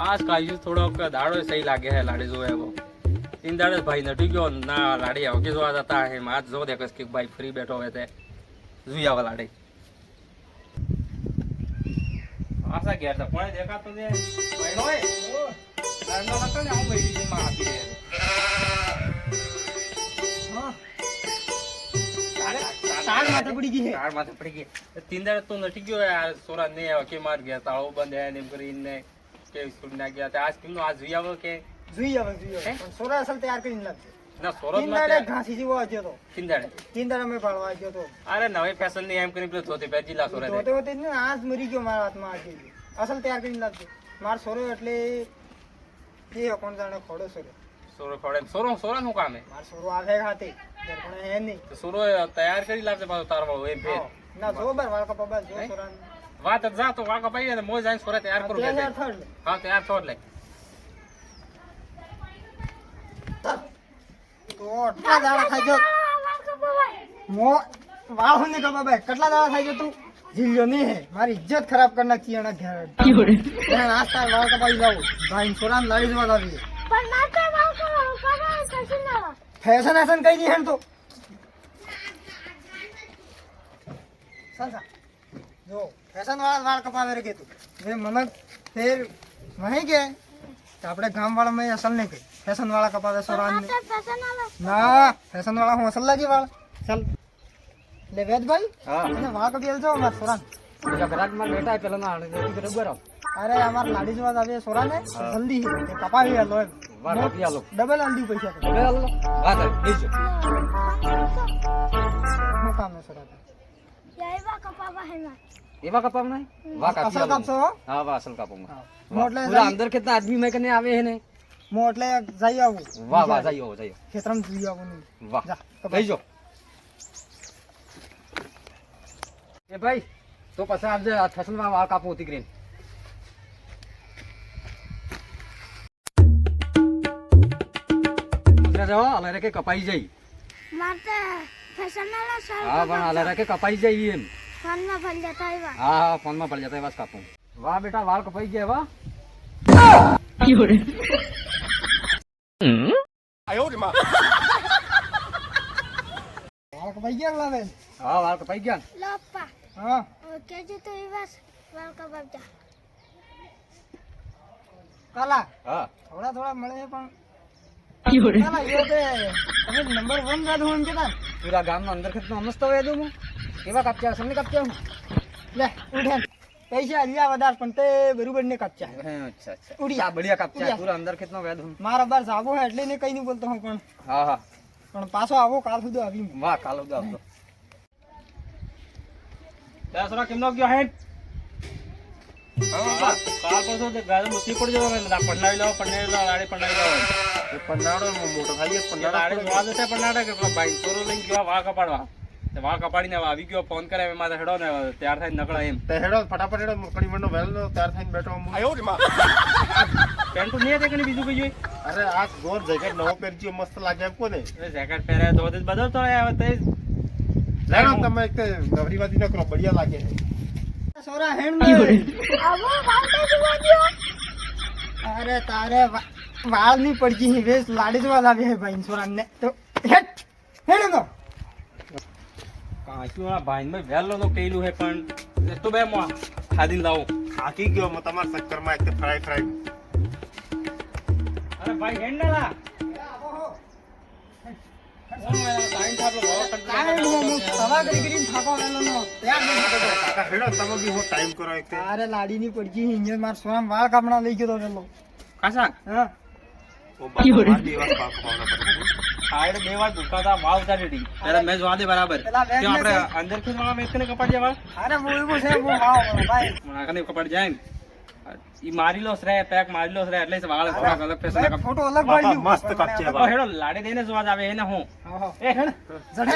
आज काजू थोड़ो दाड़ो सही लागे है लाड़ी जो है वो तीन दाड़े भाई नटी गयो ना लाड़ी आगे जो आ जाता है आज जो देखो कि भाई फ्री बैठो हुए थे जुई आवा लाड़ी आशा गया था कोई देखा तो दे भाई लोए लड़नो लगता है हम भाई जी मां आती है हां तार माथे पड़ी गई है तार माथे पड़ी गई तीन दाड़े तो नटी गयो यार सोरा ने के मार गया ताळो बंद है नेम કરીને કે સ્કૂલ ના ગયા હતા આજ કેમનો આજ જોઈ આવો કે જોઈ આવે પણ સોરા અસલ તૈયાર કરીને લાગશે ના સોરત માં કિંદાડે ઘાસી જેવો આવ્યો તો કિંદાડે મેં પાડવા આવ્યો તો અરે નવી ફેશન ની એમ કરીને પેલો ધોતી પહેરી લા સોરે ધોતે હોતે ને આજ મરી ગયો મારા હાથમાં આવી અસલ તૈયાર કરીને લાગશે માર સોરો એટલે એ કોણ જાણે ખોડો સોરો સોરો ખોડે સોરો સોરા નું કામ હે માર સોરો આવે ખાતે પણ હે નહીં તો સોરો તૈયાર કરી લાવશે પાછો તારવા હોય ફેર ના જો બર વાળકા પબા જો સોરા વાત જા તો વાકા પાઈ ને મોય જાઈને સોરે તૈયાર કરું તૈયાર થડ લે હા તૈયાર થોડ લે તો આટલા દાડા ખાઈ ગયો મો વાહ ને કબા ભાઈ કેટલા દાડા ખાઈ ગયો તું જીલ્યો નહીં હે મારી ઇજ્જત ખરાબ કરી નાખી એના ઘેર એને નાસ્તા વાળ કપાઈ લાવ ભાઈ સોરાન લાવી જવા લાવી પણ નાસ્તા વાળ કપાઈ કશું ના ફેશન એશન કઈ નહીં હેન તો સંસા જો ફેશન વાળ કપાવે રે કે તું મે મને ફેર વહી કે આપણે ગામ વાળા મેં અસલ નહીં કહી ફેશન વાળા કપાવે સોરાન ને ના ફેશન વાળા હું અસલ લાગી વાળ ચાલ લે વેદભાઈ હા અને વાળ કપી આલજો અમાર સોરાન બીજા ઘરાક માં બેઠા પેલા ના આને બરોબર અરે અમાર લાડી જોવા આવે સોરાન ને જલ્દી કપાવી આલો વાહ કપી આલો ડબલ આલડી પૈસા હવે આલો વાત દેજો હું કામ ને સોરાન યાઈવા કપાવા હે ના એવા કપાવ નહીં વાહ કાપી અસલ આલો કાપશો હા વાહ અસલ કાપો મોટલે પૂરા અંદર કેટલા આદમી મેં કને આવે હે ને મોટલે જઈ આવું વાહ વાહ જાયો જાયો ખેતરમ જઈ આવું વાહ જા કપાઈજો એ ભાઈ તો પછી આજે આ ફેશન માં વાળ કાપો ઉતી કરીને મુદ્રા જાઓ અલારે કે કપાઈ જાય મારતે ફેશન ના સાલ હા પણ અલારે કે કપાઈ જાય એમ ફોન માં ફળ જતા આવા હા હા ફોન માં પડી જતા એ વાત કાપું વાહ બેટા વાળ કપાઈ ગયા વાહ વાળ કપાઈ ગયા લાવે હા વાળ કપાઈ ગયા લપા હા કેજે તો ઈવાસ વાળ કપાવતા કાલા હા થોડા થોડા મળે છે પણ કાલા એ તે તમે નંબર 1 ગાડો એમ કેતા પૂરા ગામ નો અંદર ખેતનો મસ્ત હોય દઉં હું કેવા કાપ્યા સમને કાપ્યા હું લે ઉઠે પૈસા આલ્યા વધાર પણ તે બરોબર ને કાપચા અચ્છા અચ્છા ઉડિયા. આ બઢિયા કાપ્યા પૂરા અંદર ખેતનો વેદ હું મારા બાર જાગો હે એટલે ને કઈ નહીં બોલતો હું હા હા પણ પાછો આવો કાલ સુધી આવી વાહ કાલો દો આપતો દસરા કેમનો ગયો હે હા કાલ પરસો તે ગાડી મુસી પડી જવાનો એટલે પન્નાવી લાવો લાડી પન્નાવી લાવો એ પન્નાડો મોટો ખાઈ ગયો પન્નાડો લાડી જોવા જતે પન્નાડો કે પેલા ભાઈ સોરો લઈને ગયો વાહ કપાડવા તે વાહ કપાડીને આવી ગયો ફોન કરે મે માથે હેડો ને તૈયાર થઈને નકળા એમ તે હેડો ફટાફટ હેડો મકડી મંડો વેલ તૈયાર થઈને બેઠો હું આયો રે માં પેન્ટ નહીં હતી કે બીજું કઈ જોઈ અરે આ જોર જેકેટ નવો પહેરજો મસ્ત લાગે એમ કોને એ જેકેટ પહેરે તો જ બદલતો આવે તે લેણો તમે એક નવરીવાદી ન કરો બઢિયા લાગે સોરા હેણ આવો વાળ તો જોવા દયો અરે તારે વાળ ની પડજી હી વેસ લાડી જોવા લાવે હે ભાઈ સોરા ને તો હેટ હેણ તો કાચું ભાઈ મેં વેલો તો કેલું હે પણ તો બે મો ખાદીને લાવો થાકી ગયો હું તમારા ચક્કરમાં એક ફ્રાય અરે ભાઈ હેન્ડલા સવા કરી થાકો વેલો નો તૈયાર નહીં થતો કાકા હેડો તમે બી હું ટાઈમ કરો એક અરે લાડી ની પડજી હી ઇંજર માર સોરા વાળ કાપણા લઈ ગયો તો વેલો કાસા હા ઓ બાપા દિવસ પાક પાવના પડે આયડ બે વાર દુકાતા વાવ ચાડી ત્યારે મેં જોવા દે બરાબર પેલા વેગ કે આપણે અંદર થી વાળા મેં કને કપાડી જવા અરે હું એવું છે હું વાવ ભાઈ મને કને કપાડી જાય ઈ મારી લો શ્રે પેક મારી લો શ્રે એટલે વાળ થોડા અલગ ફેશન ભાઈ, ફોટો અલગ પાડ્યું મસ્ત કાપશે ઓ હેડો લાડી દઈને જોવા આવે એને હું હા એ હેડ જડે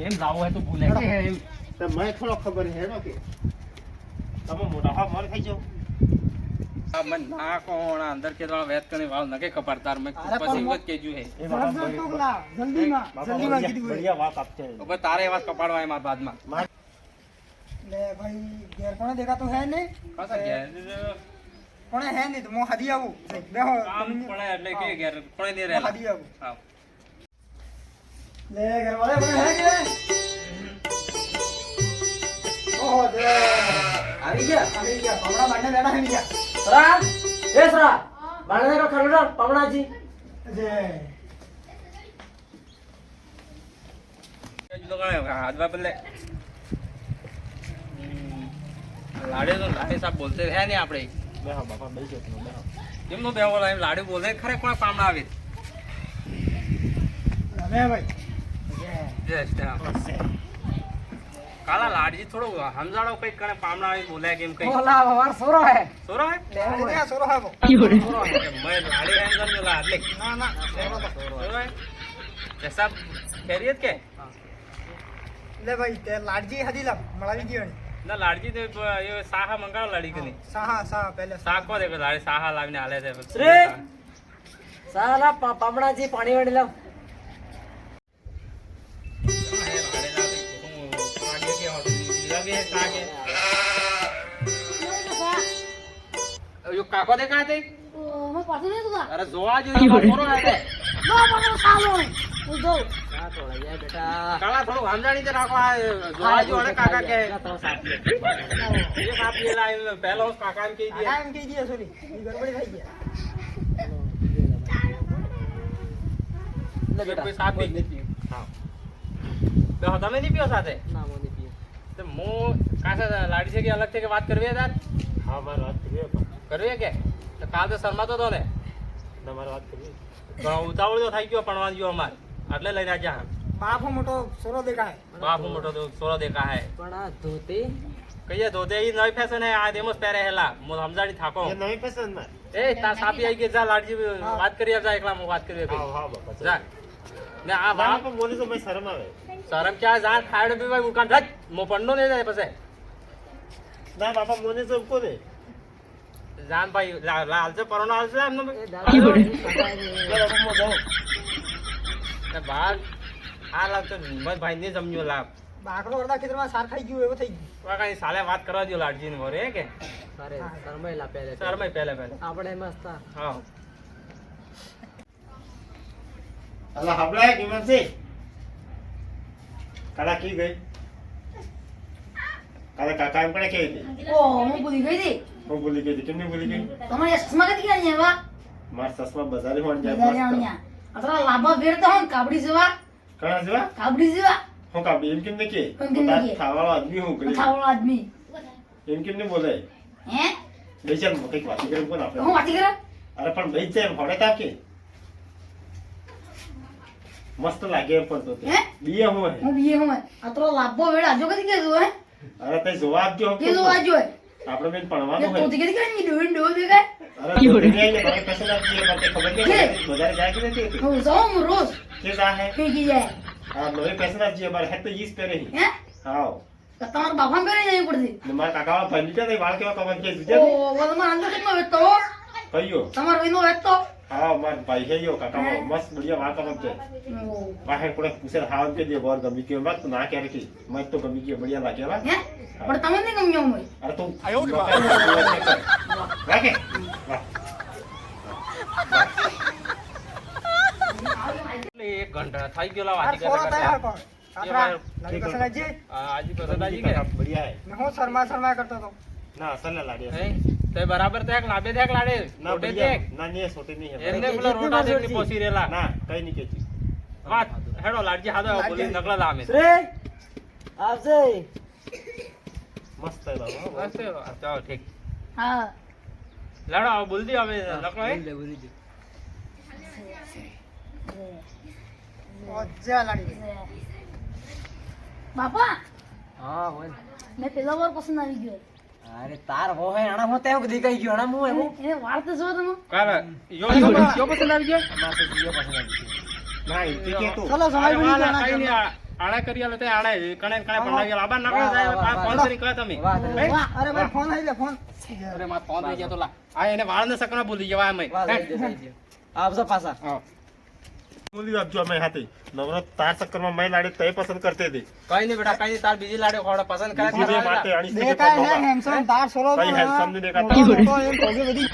એમ જાવો હે તો ભૂલે કે એમ તો મને થોડો ખબર હેડો કે તમે મોટા હા મર ખાઈ જાવ મન ના કોણ અંદર કે વાળા વેત કને વાળ નકે કપાડતાર મેં અરે પછી પણ એવું જ કેજુ હે એ બાપા જલ્દીમાં કીધું બઢિયા વાત આપશે હવે તારે એવા કપાડવા એમાં બાદમાં લે ભાઈ ઘેર કોને દેખાતું હે નહીં કાસા ઘેર કોણે હે નહીં તો હું હાદી આવું બેહો કામ પડે એટલે કે ઘેર કોઈ નહીં હું રહેલા હાદી આવું હા લે ઘર વાળે કોણે હે કે ઓહો દે આવી ગયા પમણા બાંધને બેઠા હે ગયા સરા એ સરા બાળને કો ખરડો પમણાજી જે તો કાંઈ હાથવા બદલે લાડે તો લાડે સાહેબ બોલતે રહ્યા ને આપણે બેહો બાપા બેસી જાઓ બેહો કેમનો બેવો લાઈમ લાડે બોલે ખરે કોણ પામણા આવે રમે ભાઈ જસ્ટ કાલા લાડજી થોડું સમજાડો કઈ કણે પામણા આવી બોલે કેમ કઈ ઓલા વાર સોરો હે સોરો હે લે સોરો હાવો સોરો હે કે મેં લાડે એમ સમજો લાડલે ના ના સોરો તો સોરો હે તે સાહેબ ખૈરિયત કે લે ભાઈ તે લાડજી હાદી લા મળાવી ગયો ના લાડજી તો એ સાહા મંગાવ લાડી કે નહીં સાહા પહેલે શાક કો દે લાડે સાહા લાવીને આલે છે શ્રી સાલા પમણાજી પાણી વાળી લાવ કાકો દેખાય તે હું પાછું નહીં તું અરે જોવા જોઈએ થોડો આવે સાલો હું જો આ તોડા જાય બેટા કાળા થોડું સમજાણી દે રાખો આ જોવા જો અરે કાકા કે તો સાથ લે એ સાપ લે લાઈન પહેલો કાકા ને કહી દે આ એમ કહી દે સોરી ઈ ગડબડી થઈ ગયા લે કોઈ બેટા સાપ બી હા તો તમે નહીં પીઓ સાથે ના મોની પીએ તો હું કાસા લાડી છે કે અલગ છે કે વાત કરવી તાર હા મારે વાત કરીએ પણ કરવી કે તો કાલ તો શરમાતો તો ને તમારે વાત કરીએ તો ઉતાવળ તો થઈ ગયો ભણવા ગયો અમાર એટલે લઈને આજા બાપો મોટો સોરો દેખાય બાપ મોટો તો સોળો દેખા હે પણ આ ધોતી કહીએ ધોતે ઈ નવી ફેશન હે આ દેમોસ પહેરે હેલા હું સમજાડી થાકો એ નવી પસંદ માં એ તા સાપી આવી ગઈ જા લાડજી વાત કરી જા એકલા હું વાત કરી હા હા બાપા જા ને આ ના બાપ પણ બોલી તો મેં શરમ આવે શરમ ક્યાં જા ખાડ પીવા ઉકાન ધજ મો પંડો નહીં જાય પછી ના બાપા મને તો કોને જાન ભાઈ લાલ છે પરોનો હાલ છે એમને એ દાદા બાપા મો જાઓ ને બાર આ લાગ તો હિંમત ભાઈ ને સમજો લાભ બાકડો અડધા ખેતરમાં સાર ખાઈ ગયું એવું થઈ ગયું વાકાની સાલે વાત કરવા દો લાડજી ને મોરે કે અરે શરમાઈલા પહેલે શરમાઈ પહેલે પહેલે આપણે મસ્ત હા અલા હબળા કિંમત છે કાલા કી ગઈ કાલા કાકા એમ પણ કે ઓ હું ભૂલી ગઈ હતી હું ભૂલી ગઈ કેમની ભૂલી ગઈ તમારે ચશ્મા કદી ગયા અહીંયા માર સસમા બજારે હોણ બજારે જાય અહીંયા અતરા લાંબા વેર તો હોન કાબડી જેવા કણા જેવા હું કાબી એમ કેમ કે એમ કેમ કે? ખાવાળો આદમી હું કરી ખાવડો આદમી એમ કેમ ને બોલે હે બેચાર કઈક વાત કરે કોણ તો આપણે હું વાતી કરે અરે પણ બેચ જાય એમ હોડે તાકે મસ્ત લાગે એમ પણ તો તે હે? બીએ હું હે હું બીએ હું અતરો લાંબો વેર આજો કદી ગયો હે અરે તે જોવા આપજો કે જો આજો હે આપણે બેન કે ભણવાનું તો હોય તી કદી કઈ ડોન ડો દેખાય અરે તો નહીં આવીને મારે પૈસા આપજે બાકી ખબર નહીં બજારે જાય કે નથી હું જાઉં હું રોજ કે જા હે કે કી જાય હા નવે પૈસા આપજે મારે હે તો ઈસ પહેરે હી હે હા તો તમારા બાપા કરે જાય પડતી ને મારા કાકા ભાઈ કે વાળ કેવા કમર કે ઓ સુજે વલમાં અંદર કેટલો વેતો કયો તમારો વિનો વેતો હા માર ભાઈ હે યો કાકા મસ્ત બઢિયા વાળ કમર કે વાહે કોડે પૂછે હાવ કે દે બોર ગમી કે મત ના કે રખી મત તો ગમી કે બઢિયા લાગે વા હે પણ તમે નહીં ગમ્યો હું અરે તું રાખે વાહ એટલે એક ઘંટા થઈ ગયો લા આ વાતી સોરો થાય કરતા હા પણ આપણા લાડી કસરાજી આજી પસંદાજી કે બઢિયા હે ને હું શર્મા કરતો તો ના અસલ લાગે હે તે બરાબર તેક લાબે તેક લાડે ના રોટે બઢિયા તેક ના ની છોટી નહીં હે એમને પેલો રોટા દેખની પોસી રેલા ના કઈ નહીં કેતી વાત હેડો લાડજી હાદો બોલી નકળા લામે શ્રી આવજે મસ્ત હે બાબા બસ ચાલો ઠીક હા લડો હવે બોલ દી હવે નકળો હે બોલી દે મજા લાડી બાપા હા બોલ મેં પેલા વાર પસંદ આવી ગયો અરે તાર હો હે આણા હું તેવું દેખાઈ ગયો આણા હું એવું એને વાળ તો જો તમે કાલ યો પસંદ આવી ગયો અમાર તો જીઓ પસંદ આવી ગયો ના એ કે તું ચલો સમય અરે બની વાલા, ગયો કઈ નહીં, આડા કરી આલે તે આડા કણે કણે બનાવી આલે. આબા નકળા જાય વાહ, વાહ, ફોન વાહ. કરી કહો તમે વાહ હે? વાહ અરે ભાઈ ફોન આવી લે ફોન અરે માર ફોન થઈ ગયો તો લા આ એને વાળને સકના ભૂલી જવા એમ વાહ લઈ દે આવજો પાછા હા બોલી આપજો અમે હાથે નવરત તાર ચક્કરમાં મેં લાડે તય પસંદ કરતે હતી કઈ નહીં બેટા કઈ નહીં તાર બીજી લાડે ખોડો પસંદ કરે બીજે માટે આણી દેખાય હે હેમસમ તાર સોરો કઈ હેલ્પ સમજી દેખાતા તો એમ પગે બધી